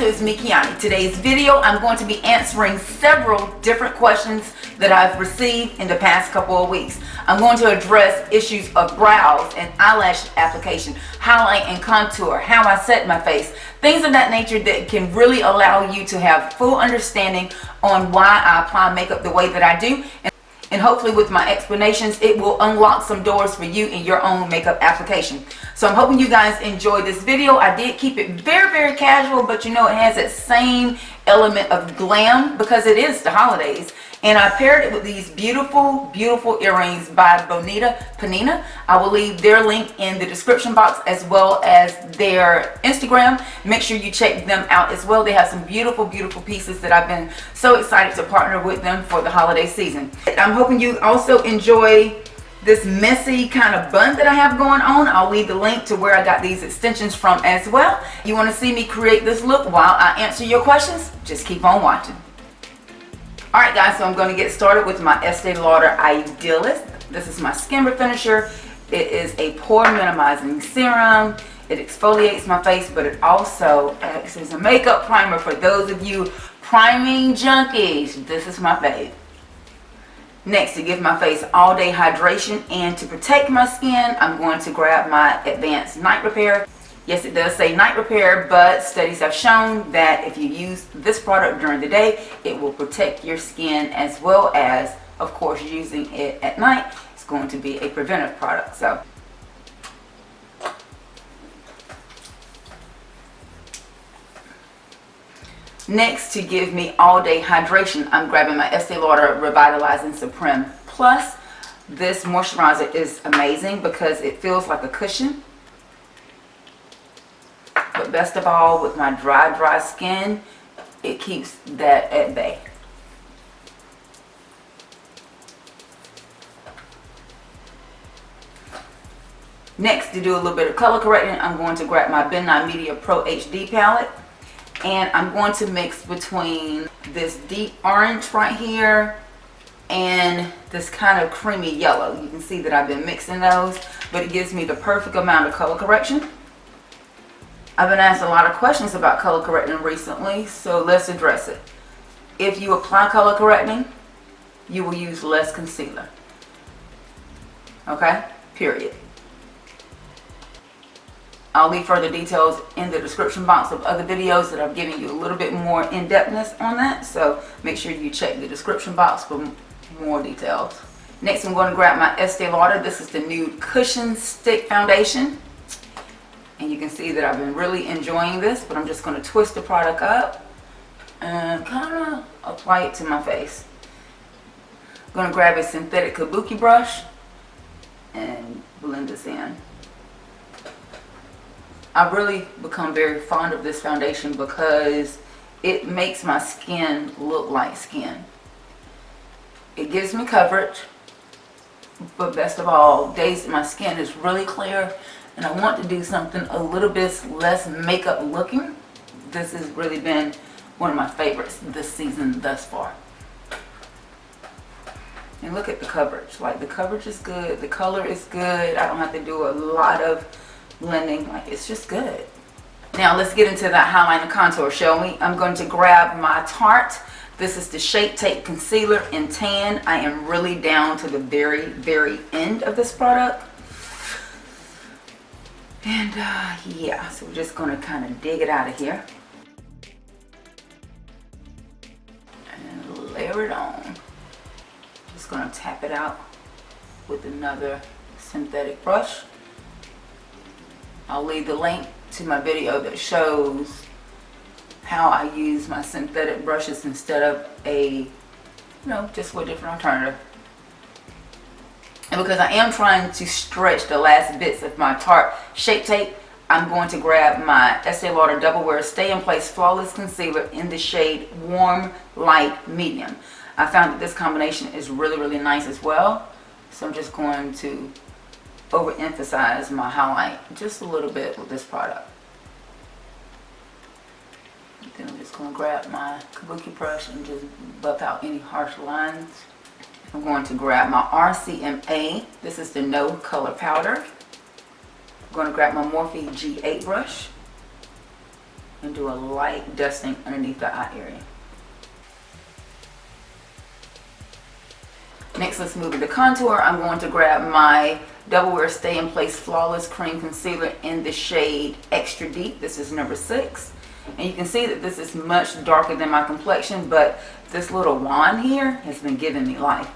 so it's me, Kiani. Today's video, I'm going to be answering several different questions that I've received in the past couple of weeks. I'm going to address issues of brows and eyelash application, highlight and contour, how I set my face, things of that nature that can really allow you to have full understanding on why I apply makeup the way that I do. And hopefully with my explanations, it will unlock some doors for you in your own makeup application. So I'm hoping you guys enjoy this video. I did keep it very, very casual, but you know it has that same element of glam because it is the holidays. And I paired it with these beautiful, beautiful earrings by Bonita Panina. I will leave their link in the description box as well as their Instagram. Make sure you check them out as well. They have some beautiful, beautiful pieces that I've been so excited to partner with them for the holiday season. I'm hoping you also enjoy this messy kind of bun that I have going on. I'll leave the link to where I got these extensions from as well. You want to see me create this look while I answer your questions? Just keep on watching. Alright guys, so I'm going to get started with my Estee Lauder Idealist. This is my skin refinisher. It is a pore minimizing serum. It exfoliates my face, but it also acts as a makeup primer for those of you priming junkies. This is my fave. Next, to give my face all day hydration and to protect my skin, I'm going to grab my Advanced Night Repair. Yes, it does say night repair, but studies have shown that if you use this product during the day, it will protect your skin as well as, of course, using it at night. It's going to be a preventive product. So, next, to give me all day hydration, I'm grabbing my Estee Lauder Revitalizing Supreme Plus. This moisturizer is amazing because it feels like a cushion. But best of all, with my dry skin, it keeps that at bay. Next, to do a little bit of color correcting, I'm going to grab my Ben Nye Media Pro HD palette. And I'm going to mix between this deep orange right here and this kind of creamy yellow. You can see that I've been mixing those, but it gives me the perfect amount of color correction. I've been asked a lot of questions about color correcting recently, so let's address it. If you apply color correcting, you will use less concealer. Okay? Period. I'll leave further details in the description box of other videos that I've given you a little bit more in-depthness on that, so make sure you check the description box for more details. Next, I'm going to grab my Estee Lauder. This is the Nude Cushion Stick Foundation. And you can see that I've been really enjoying this, but I'm just going to twist the product up and kind of apply it to my face. I'm going to grab a synthetic kabuki brush and blend this in. I've really become very fond of this foundation because it makes my skin look like skin. It gives me coverage, but best of all, days my skin is really clear and I want to do something a little bit less makeup looking. This has really been one of my favorites this season thus far. And look at the coverage. Like, the coverage is good, the color is good. I don't have to do a lot of blending. Like, it's just good. Now let's get into that highlight and contour, shall we? I'm going to grab my Tarte. This is the Shape Tape Concealer in Tan. I am really down to the very, very end of this product. And yeah, so we're just going to kind of dig it out of here and layer it on. Just going to tap it out with another synthetic brush. I'll leave the link to my video that shows how I use my synthetic brushes instead of a, just a different alternative. And because I am trying to stretch the last bits of my Tarte Shape Tape, I'm going to grab my Estee Lauder Double Wear Stay in Place Flawless Concealer in the shade Warm Light Medium. I found that this combination is really, really nice as well. So I'm just going to overemphasize my highlight just a little bit with this product. Then I'm just going to grab my kabuki brush and just buff out any harsh lines. I'm going to grab my RCMA. This is the No Color Powder. I'm going to grab my Morphe G8 brush. and do a light dusting underneath the eye area. Next, let's move to the contour. I'm going to grab my Double Wear Stay in Place Flawless Cream Concealer in the shade Extra Deep. This is number 6. And you can see that this is much darker than my complexion, but this little wand here has been giving me life.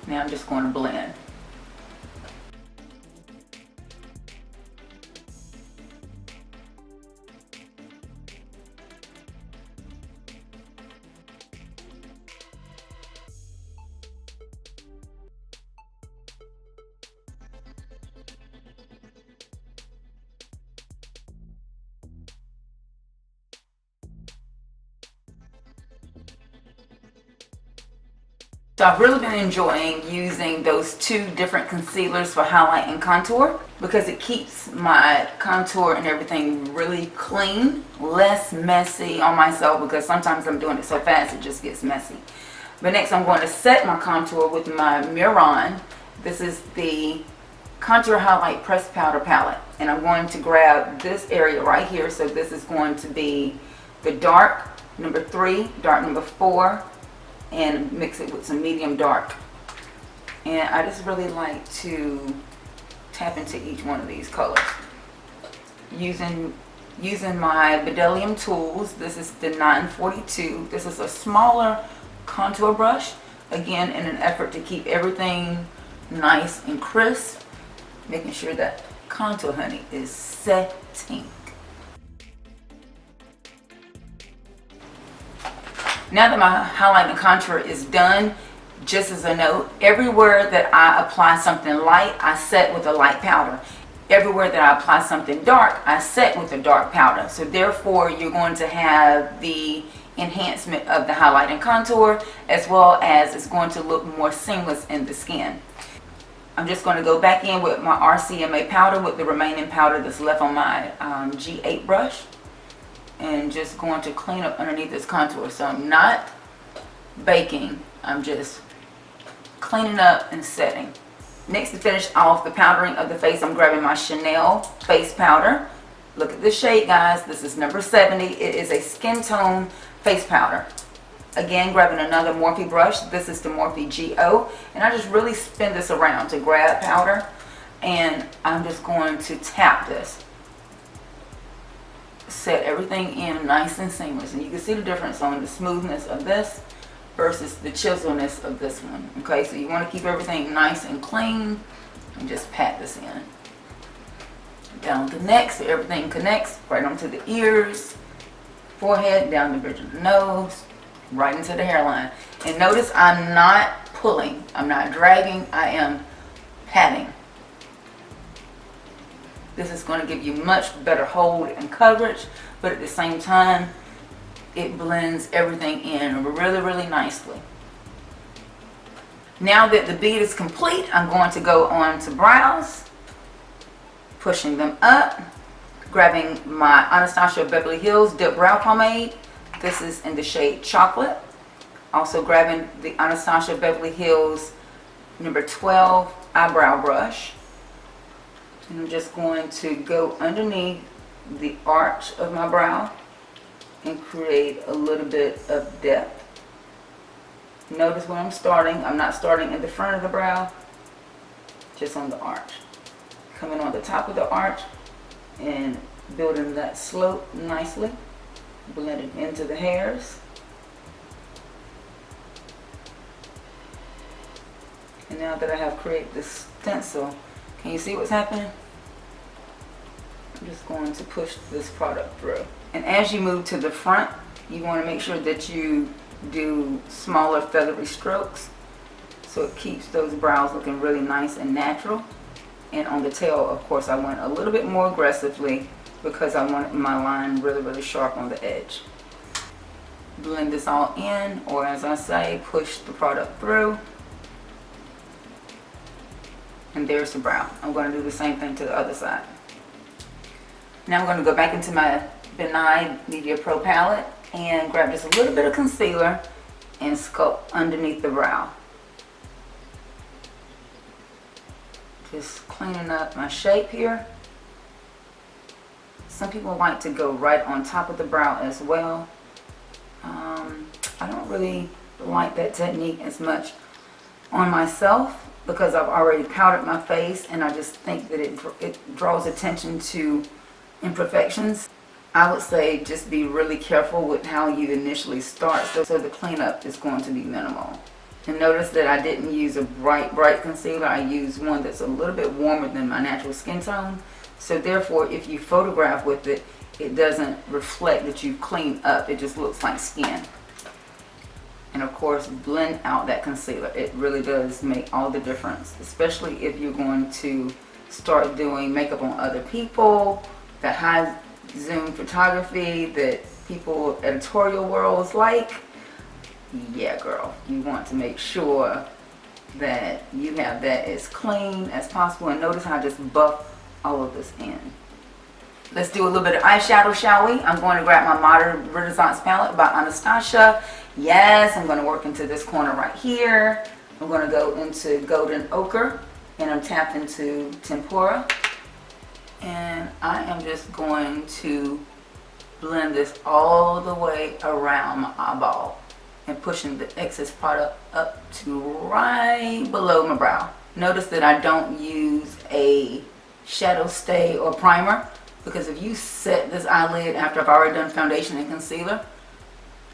Now I'm just going to blend. So I've really been enjoying using those 2 different concealers for highlight and contour because it keeps my contour and everything really clean, less messy on myself, because sometimes I'm doing it so fast it just gets messy. But next I'm going to set my contour with my Miron. This is the Contour Highlight Pressed Powder Palette, and I'm going to grab this area right here. So this is going to be the dark number 3, dark number 4, and mix it with some medium dark. And I just really like to tap into each one of these colors using my Bedelium tools. This is the 942. This is a smaller contour brush, again in an effort to keep everything nice and crisp, making sure that contour, honey, is setting. Now that my highlight and contour is done, just as a note, everywhere that I apply something light, I set with a light powder. Everywhere that I apply something dark, I set with a dark powder. So therefore, you're going to have the enhancement of the highlight and contour, as well as it's going to look more seamless in the skin. I'm just going to go back in with my RCMA powder with the remaining powder that's left on my G8 brush, and just going to clean up underneath this contour. So I'm not baking, I'm just cleaning up and setting. Next, to finish off the powdering of the face, I'm grabbing my Chanel face powder. Look at this shade, guys. This is number 70. It is a skin tone face powder. Again, grabbing another Morphe brush. This is the Morphe GO, and I just really spin this around to grab powder, and I'm just going to tap this. Set everything in nice and seamless, and you can see the difference on the smoothness of this versus the chiselness of this one. Okay, so you want to keep everything nice and clean, and just pat this in down the neck so everything connects right onto the ears, forehead, down the bridge of the nose, right into the hairline. And notice I'm not pulling, I'm not dragging, I am patting. This is going to give you much better hold and coverage, but at the same time, it blends everything in really, really nicely. Now that the bead is complete, I'm going to go on to brows, pushing them up, grabbing my Anastasia Beverly Hills Dip Brow Pomade. This is in the shade Chocolate. Also grabbing the Anastasia Beverly Hills number 12 eyebrow brush. And I'm just going to go underneath the arch of my brow and create a little bit of depth. Notice where I'm starting. I'm not starting in the front of the brow, just on the arch. Coming on the top of the arch and building that slope nicely. Blending into the hairs. And now that I have created this stencil, can you see what's happening? I'm just going to push this product through. And as you move to the front, you want to make sure that you do smaller feathery strokes, so it keeps those brows looking really nice and natural. And on the tail, of course, I went a little bit more aggressively because I wanted my line really, really sharp on the edge. Blend this all in, or as I say, push the product through. And there's the brow. I'm going to do the same thing to the other side. Now I'm going to go back into my Benign Media Pro palette and grab just a little bit of concealer and sculpt underneath the brow. Just cleaning up my shape here. Some people like to go right on top of the brow as well. I don't really like that technique as much on myself because I've already powdered my face, and I just think that it draws attention to imperfections. I would say just be really careful with how you initially start, so the cleanup is going to be minimal. And notice that I didn't use a bright concealer. I used one that's a little bit warmer than my natural skin tone. So therefore, if you photograph with it, it doesn't reflect that you've cleaned up. It just looks like skin. And of course, blend out that concealer. It really does make all the difference, especially if you're going to start doing makeup on other people, that high zoom photography that people editorial worlds like. Yeah, girl, you want to make sure that you have that as clean as possible. And notice how I just buff all of this in. Let's do a little bit of eyeshadow, shall we? I'm going to grab my Modern Renaissance palette by Anastasia. Yes, I'm going to work into this corner right here. I'm going to go into Golden Ochre, and I'm tapped into Tempera. And I am just going to blend this all the way around my eyeball and pushing the excess product up to right below my brow. Notice that I don't use a shadow stay or primer, because if you set this eyelid after I've already done foundation and concealer,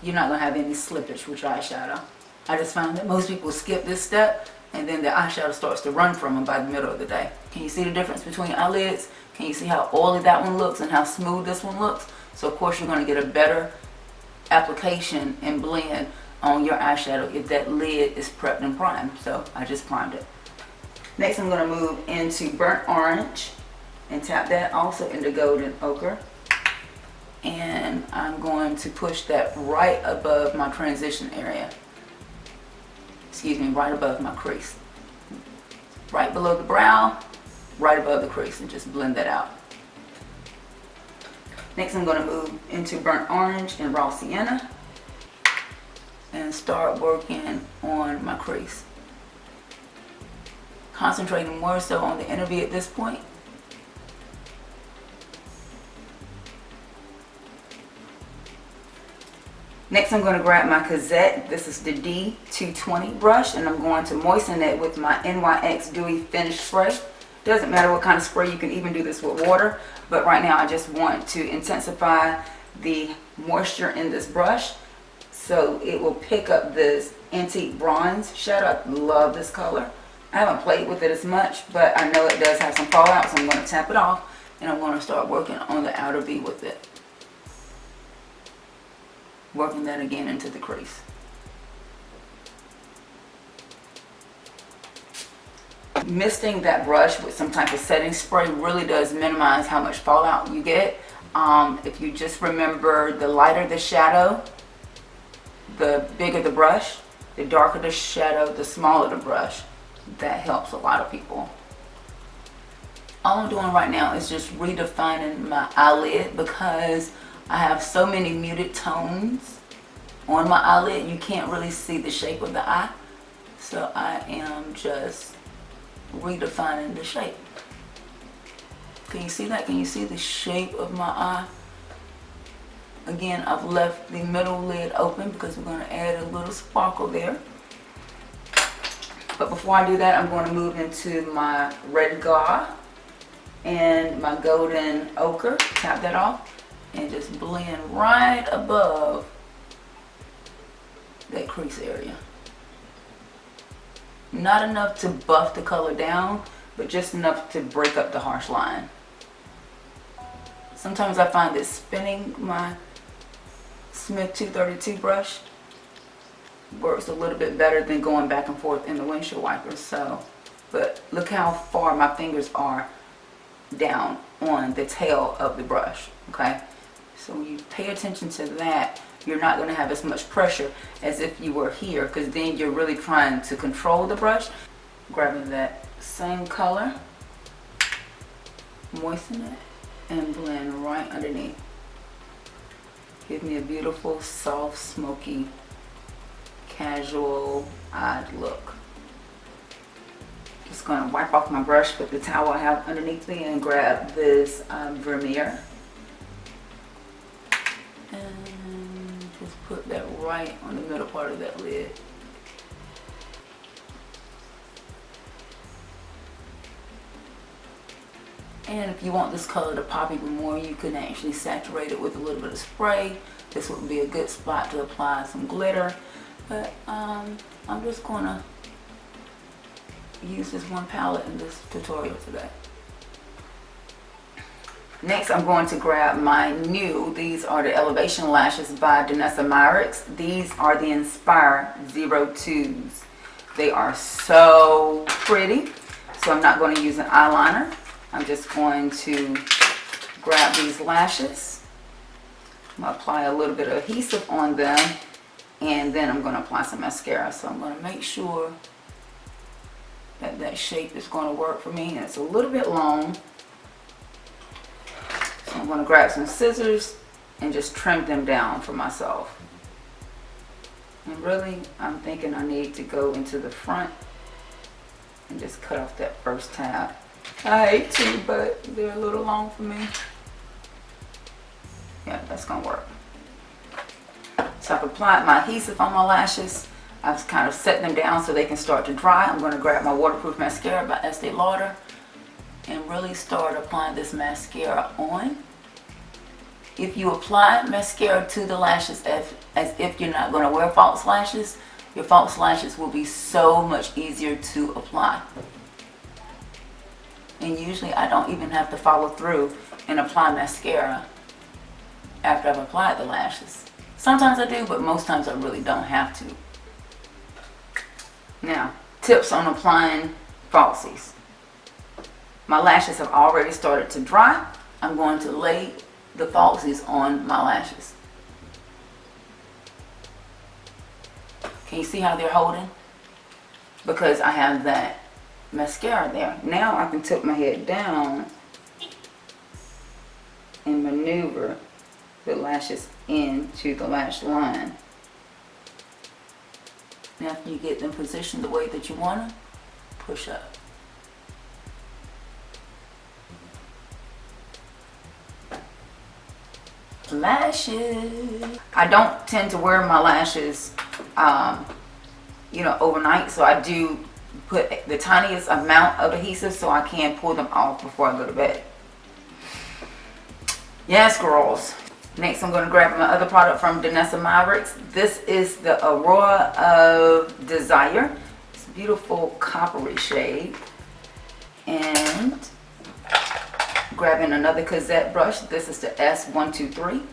you're not going to have any slippage with your eyeshadow. I just found that most people skip this step, and then the eyeshadow starts to run from them by the middle of the day. Can you see the difference between eyelids? Can you see how oily that one looks and how smooth this one looks? So of course you're going to get a better application and blend on your eyeshadow if that lid is prepped and primed. So I just primed it. Next I'm going to move into Burnt Orange and tap that also into Golden Ochre. And I'm going to push that right above my transition area. Excuse me, right above my crease. Right below the brow, right above the crease, and just blend that out. Next I'm going to move into Burnt Orange and Raw Sienna and start working on my crease. Concentrating more so on the inner V at this point. Next I'm going to grab my Cozzette. This is the D220 brush, and I'm going to moisten it with my NYX Dewy Finish Spray. Doesn't matter what kind of spray, you can even do this with water, but right now I just want to intensify the moisture in this brush so it will pick up this antique bronze shadow. I love this color. I haven't played with it as much, but I know it does have some fallout, so I'm going to tap it off and I'm going to start working on the outer V with it. Working that again into the crease. Misting that brush with some type of setting spray really does minimize how much fallout you get. If you just remember, the lighter the shadow, the bigger the brush, the darker the shadow, the smaller the brush. That helps a lot of people. All I'm doing right now is just redefining my eyelid because I have so many muted tones on my eyelid, you can't really see the shape of the eye. So I am just redefining the shape. Can you see that? Can you see the shape of my eye? Again, I've left the middle lid open because we're going to add a little sparkle there. But before I do that, I'm going to move into my Red Gar and my Golden Ochre. Tap that off and just blend right above that crease area. Not enough to buff the color down, but just enough to break up the harsh line. Sometimes I find that spinning my Smith 232 brush works a little bit better than going back and forth in the windshield wipers. So, but look how far my fingers are down on the tail of the brush. Okay, so when you pay attention to that, you're not going to have as much pressure as if you were here, because then you're really trying to control the brush. Grabbing that same color, moisten it, and blend right underneath. Give me a beautiful, soft, smoky, casual-eyed look. Just going to wipe off my brush with the towel I have underneath me and grab this Vermeer. And just put that right on the middle part of that lid. And if you want this color to pop even more, you can actually saturate it with a little bit of spray. This would be a good spot to apply some glitter. But I'm just going to use this one palette in this tutorial today. Next, I'm going to grab my these are the Elevation Lashes by Danessa Myricks. These are the Inspire 02s. They are so pretty. So I'm not going to use an eyeliner. I'm just going to grab these lashes. I'm going to apply a little bit of adhesive on them, and then I'm going to apply some mascara. So I'm going to make sure that that shape is going to work for me, and it's a little bit long. So I'm going to grab some scissors and just trim them down for myself. And really, I'm thinking I need to go into the front and just cut off that first tab. I hate to, but they're a little long for me. Yeah, that's gonna work. So I've applied my adhesive on my lashes. I've kind of set them down so they can start to dry. I'm gonna grab my waterproof mascara by Estee Lauder and really start applying this mascara on. If you apply mascara to the lashes as if you're not gonna wear false lashes, your false lashes will be so much easier to apply. And usually I don't even have to follow through and apply mascara after I've applied the lashes. Sometimes I do, but most times I really don't have to. Now, tips on applying falsies. My lashes have already started to dry. I'm going to lay the falsies on my lashes. Can you see how they're holding? Because I have that mascara there. Now I can tilt my head down and maneuver the lashes into the lash line. Now after you get them positioned the way that you want to, push up. Lashes. I don't tend to wear my lashes overnight, so I do put the tiniest amount of adhesive so I can pull them off before I go to bed. Yes, girls. Next, I'm going to grab my other product from Danessa Myricks. This is the Aurora of Desire. It's a beautiful coppery shade. And grabbing another Cozzette brush. This is the S123.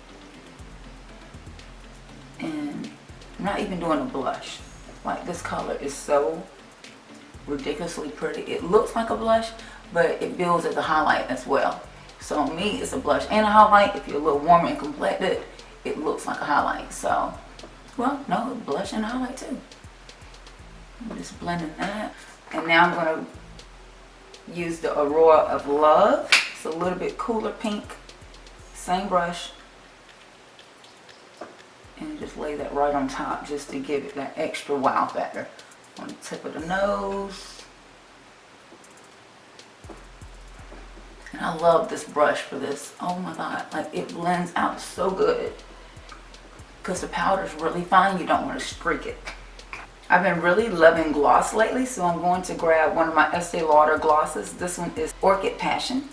And I'm not even doing a blush. Like, this color is so ridiculously pretty. It looks like a blush, but it builds as a highlight as well. So on me, it's a blush and a highlight. If you're a little warmer and complected, it looks like a highlight. So, well, no, blush and a highlight too. I'm just blending that. And now I'm going to use the Aurora of Love. It's a little bit cooler pink. Same brush. And just lay that right on top just to give it that extra wow factor. On the tip of the nose. And I love this brush for this. Oh my God, like it blends out so good. Because the powder is really fine, you don't want to streak it. I've been really loving gloss lately, so I'm going to grab one of my Estee Lauder glosses. This one is Orchid Passion.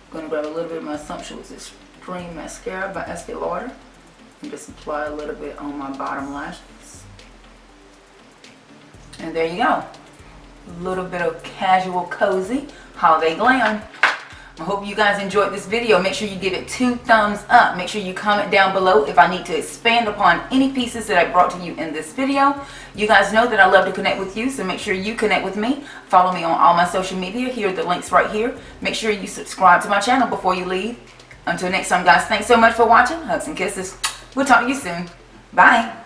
I'm going to grab a little bit of my Sumptuous Extreme Mascara by Estee Lauder and just apply a little bit on my bottom lashes. And there you go. A little bit of casual, cozy holiday glam. I hope you guys enjoyed this video. Make sure you give it 2 thumbs up. Make sure you comment down below if I need to expand upon any pieces that I brought to you in this video. You guys know that I love to connect with you, so make sure you connect with me. Follow me on all my social media. Here are the links right here. Make sure you subscribe to my channel before you leave. Until next time, guys, thanks so much for watching. Hugs and kisses. We'll talk to you soon. Bye.